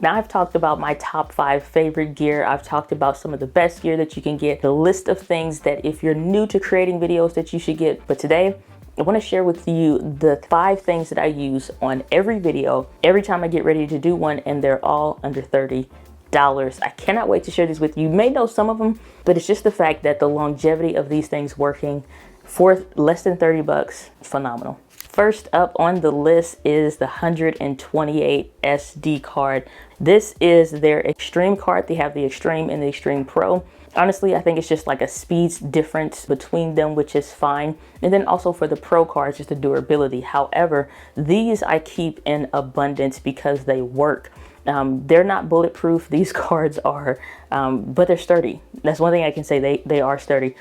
Now I've talked about my top 5 favorite gear. I've talked about some of the best gear that you can get, the list of things that if you're new to creating videos that you should get. But today, I want to share with you the 5 things that I use on every video, every time I get ready to do one, and they're all under $30. I cannot wait to share these with you. You may know some of them, but it's just the fact that the longevity of these things working for less than 30 bucks, phenomenal. First up on the list is the 128 SD card. This is their Extreme card. They have the Extreme and the Extreme Pro. Honestly, I think it's just like a speed difference between them, which is fine. And then also for the Pro cards, just the durability. However, these I keep in abundance because they work. They're not bulletproof. These cards are, but they're sturdy. That's one thing I can say. They are sturdy.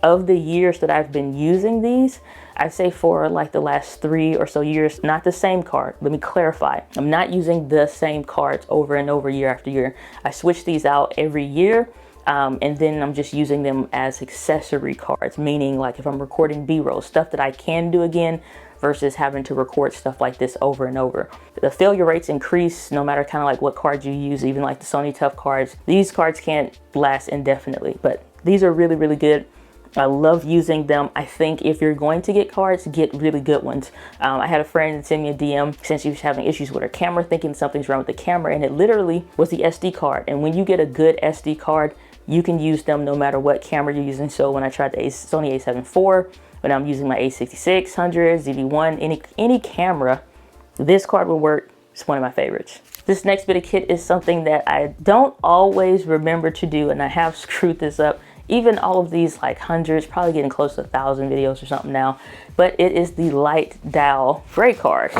Of the years that I've been using these, I'd say for like the last 3 or so years, not the same card. Let me clarify. I'm not using the same cards over and over year after year. I switch these out every year. And then I'm just using them as accessory cards, meaning like if I'm recording B-roll, stuff that I can do again versus having to record stuff like this over and over. The failure rates increase no matter kind of like what cards you use, even like the Sony Tough cards. These cards can't last indefinitely, but these are really, really good. I love using them. I think if you're going to get cards, get really good ones. I had a friend send me a DM since she was having issues with her camera, thinking something's wrong with the camera, and it literally was the SD card. And when you get a good SD card, you can use them no matter what camera you're using. So when I tried the Sony a7 IV, when I'm using my a6600, ZV-1, any camera, this card will work. It's one of my favorites. This next bit of kit is something that I don't always remember to do, and I have screwed this up. Even all of these like hundreds, probably getting close to 1,000 videos or something now, but it is the light dial gray card.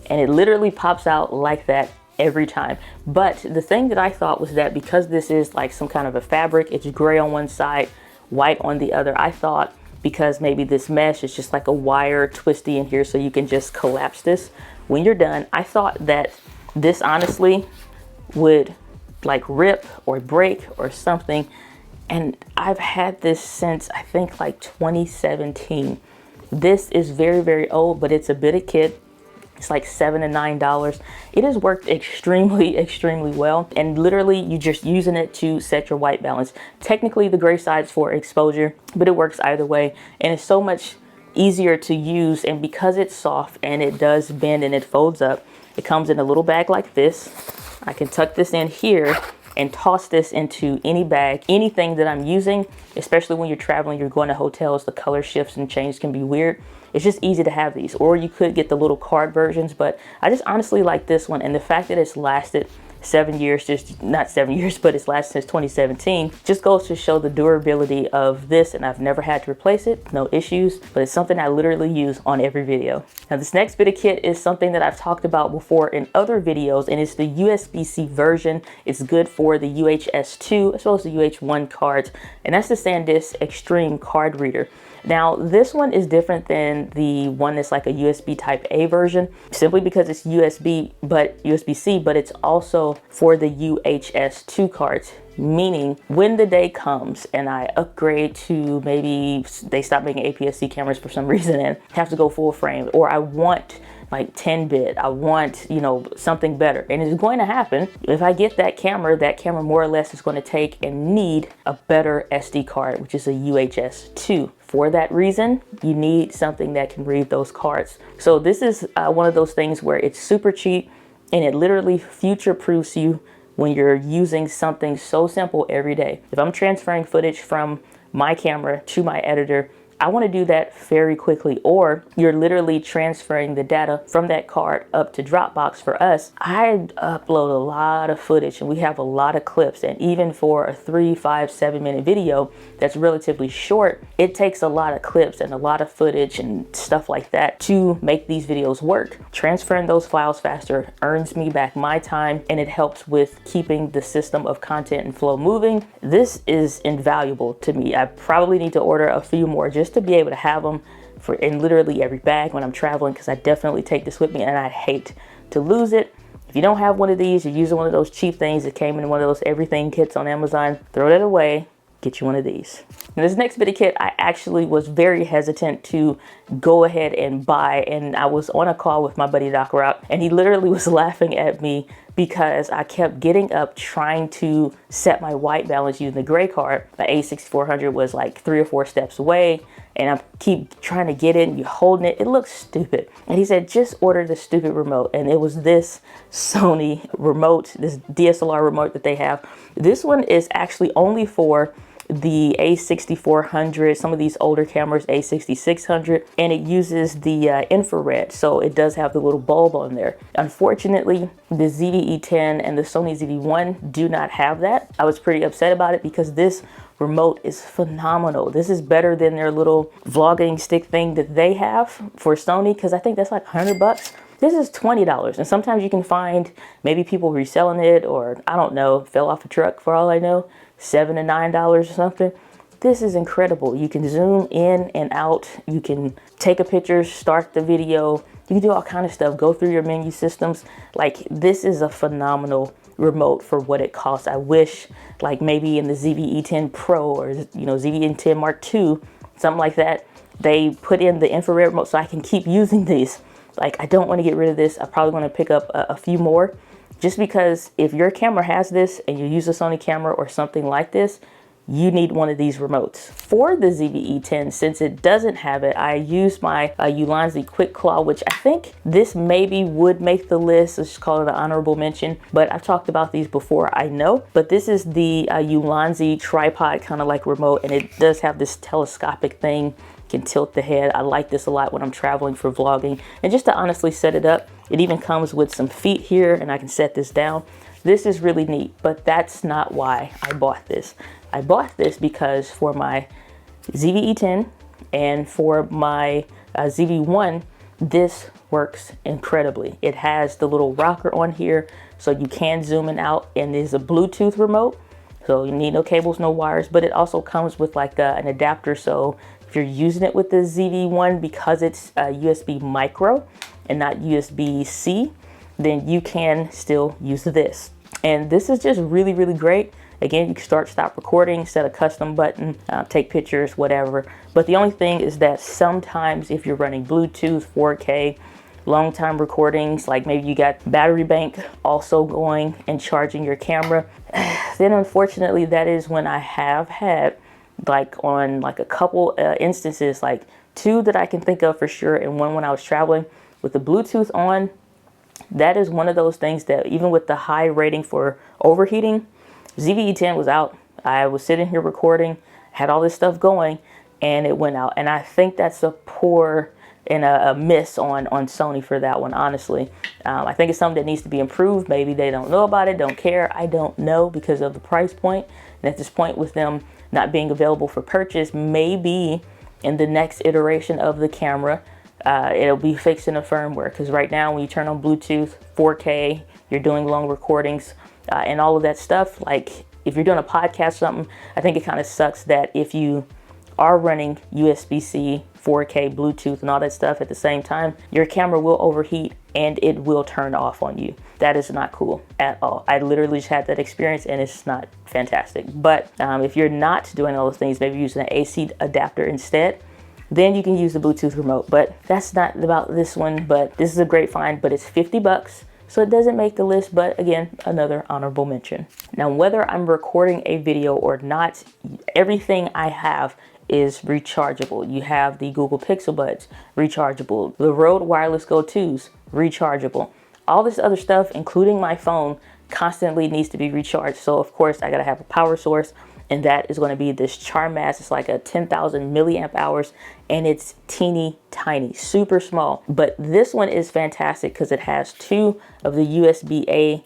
And it literally pops out like that every time. But the thing that I thought was that because this is like some kind of a fabric, it's gray on one side, white on the other. I thought because maybe this mesh is just like a wire twisty in here so you can just collapse this when you're done. I thought that this honestly would like rip or break or something. And I've had this since I think like 2017. This is very, very old, but it's a bit of kit. It's like $7 to $9. It has worked extremely, extremely well. And literally you're just using it to set your white balance. Technically the gray side's for exposure, but it works either way. And it's so much easier to use. And because it's soft and it does bend and it folds up, it comes in a little bag like this. I can tuck this in here and toss this into any bag, anything that I'm using, especially when you're traveling, you're going to hotels, the color shifts and change can be weird. It's just easy to have these, or you could get the little card versions, but I just honestly like this one. And the fact that it's lasted 7 years, just not 7 years, but it's lasted since 2017, just goes to show the durability of this. And I've never had to replace it, no issues, but it's something I literally use on every video. Now this next bit of kit is something that I've talked about before in other videos, and it's the USB-C version. It's good for the UHS-2 as well as the UH-1 cards, and that's the SanDisk Extreme card reader. Now this one is different than the one that's like a USB type A version, simply because it's USB-C, but it's also for the UHS-2 cards. Meaning when the day comes and I upgrade to, maybe they stop making APS-C cameras for some reason and have to go full frame, or I want like 10-bit, I want, you know, something better. And it's going to happen. If I get that camera more or less is going to take and need a better SD card, which is a UHS-2. For that reason, you need something that can read those cards. So this is one of those things where it's super cheap and it literally future-proofs you when you're using something so simple every day. If I'm transferring footage from my camera to my editor, I want to do that very quickly, or you're literally transferring the data from that card up to Dropbox. For us, I upload a lot of footage and we have a lot of clips, and even for a 3, 5, 7 minute video that's relatively short, it takes a lot of clips and a lot of footage and stuff like that to make these videos work. Transferring those files faster earns me back my time, and it helps with keeping the system of content and flow moving. This is invaluable to me. I probably need to order a few more just to be able to have them for in literally every bag when I'm traveling, because I definitely take this with me and I'd hate to lose it. If you don't have one of these, you're using one of those cheap things that came in one of those everything kits on Amazon, throw that away, get you one of these. Now, this next bit of kit, I actually was very hesitant to go ahead and buy, and I was on a call with my buddy Doc Rock, and he literally was laughing at me because I kept getting up trying to set my white balance using the gray card. The A6400 was like 3 or 4 steps away, and I keep trying to get it and you're holding it. It looks stupid. And he said, just order the stupid remote. And it was this Sony remote, this DSLR remote that they have. This one is actually only for the A6400, some of these older cameras, A6600, and it uses the infrared, so it does have the little bulb on there. Unfortunately, the ZV-E10 and the Sony ZV-1 do not have that. I was pretty upset about it because this remote is phenomenal. This is better than their little vlogging stick thing that they have for Sony, because I think that's like 100 bucks. This is $20, and sometimes you can find maybe people reselling it, or I don't know, fell off a truck for all I know, $7 to $9 or something. This is incredible. You can zoom in and out. You can take a picture, start the video. You can do all kind of stuff. Go through your menu systems. Like, this is a phenomenal remote for what it costs. I wish, like maybe in the ZV-E10 Pro or ZV-E10 Mark II, something like that, they put in the infrared remote so I can keep using these. Like, I don't want to get rid of this. I probably want to pick up a few more, just because if your camera has this and you use a Sony camera or something like this, you need one of these remotes. For the ZV-E10, since it doesn't have it, I use my Ulanzi Quick Claw, which I think this maybe would make the list. Let's just call it an honorable mention. But I've talked about these before, I know. But this is the Ulanzi tripod kind of like remote, and it does have this telescopic thing. Can tilt the head. I like this a lot when I'm traveling for vlogging. And just to honestly set it up, it even comes with some feet here, and I can set this down. This is really neat, but that's not why I bought this. I bought this because for my ZV-E10 and for my ZV-1, this works incredibly. It has the little rocker on here, so you can zoom in out, and there's a Bluetooth remote, so you need no cables, no wires, but it also comes with like an adapter, so if you're using it with the ZV-1, because it's USB micro and not USB-C, then you can still use this. And this is just really, really great. Again, you can start, stop recording, set a custom button, take pictures, whatever. But the only thing is that sometimes if you're running Bluetooth, 4K, long time recordings, like maybe you got battery bank also going and charging your camera, then unfortunately that is when I have had, like on like a couple instances, like 2 that I can think of for sure, and 1 when I was traveling with the Bluetooth on. That is one of those things that even with the high rating for overheating, ZV-E10 was out. I was sitting here recording, had all this stuff going, and it went out. And I think that's a poor and a miss on Sony for that one, honestly. I think it's something that needs to be improved. Maybe they don't know about it, don't care. I don't know, because of the price point. And at this point, with them not being available for purchase, maybe in the next iteration of the camera, it'll be fixed in the firmware. Because right now, when you turn on Bluetooth, 4K, you're doing long recordings, and all of that stuff, like if you're doing a podcast or something, I think it kind of sucks that if you are running USB-C, 4K, Bluetooth, and all that stuff at the same time, your camera will overheat and it will turn off on you. That is not cool at all. I literally just had that experience, and it's not fantastic. But if you're not doing all those things, maybe using an AC adapter instead, then you can use the Bluetooth remote. But that's not about this one, but this is a great find, but it's 50 bucks. So it doesn't make the list, but again, another honorable mention. Now, whether I'm recording a video or not, everything I have is rechargeable. You have the Google Pixel Buds, rechargeable. The Rode Wireless Go 2s, rechargeable. All this other stuff, including my phone, constantly needs to be recharged. So of course, I gotta have a power source, and that is gonna be this CharMass. It's like a 10,000 milliamp hours, and it's teeny tiny, super small. But this one is fantastic because it has 2 of the USB-A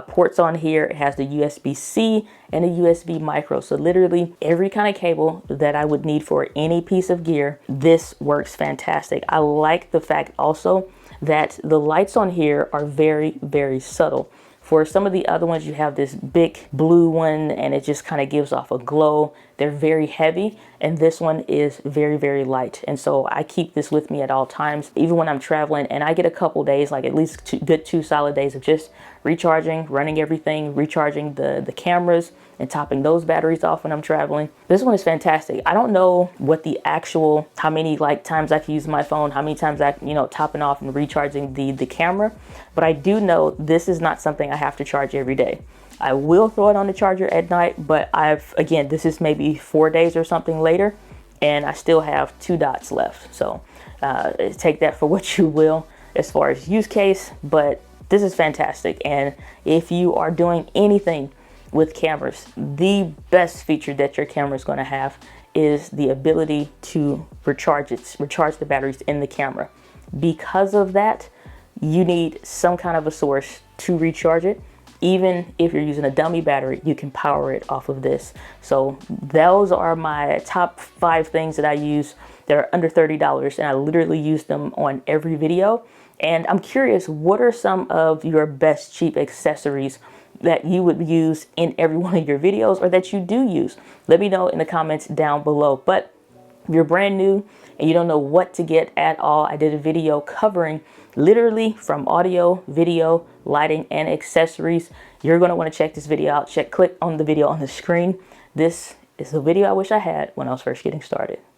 ports on here. It has the USB-C and a USB micro. So literally every kind of cable that I would need for any piece of gear, this works fantastic. I like the fact also that the lights on here are very, very subtle. For some of the other ones, you have this big blue one and it just kind of gives off a glow. They're very heavy, and this one is very, very light. And so I keep this with me at all times, even when I'm traveling, and I get a couple days, like at least good 2 solid days of just recharging, running everything, recharging the cameras and topping those batteries off when I'm traveling. This one is fantastic. I don't know what the actual, how many like times I can use my phone, how many times I, topping off and recharging the camera, but I do know this is not something I have to charge every day. I will throw it on the charger at night, but again, this is maybe 4 days or something later, and I still have 2 dots left. So take that for what you will as far as use case, but this is fantastic. And if you are doing anything with cameras, the best feature that your camera is going to have is the ability to recharge the batteries in the camera. Because of that, you need some kind of a source to recharge it. Even if you're using a dummy battery, you can power it off of this. So those are my top 5 things that I use that are under $30, and I literally use them on every video. And I'm curious, what are some of your best cheap accessories that you would use in every one of your videos, or that you do use? Let me know in the comments down below. But if you're brand new and you don't know what to get at all, I did a video covering literally from audio, video, lighting, and accessories. You're going to want to check this video out. Click on the video on the screen. This is the video I wish I had when I was first getting started.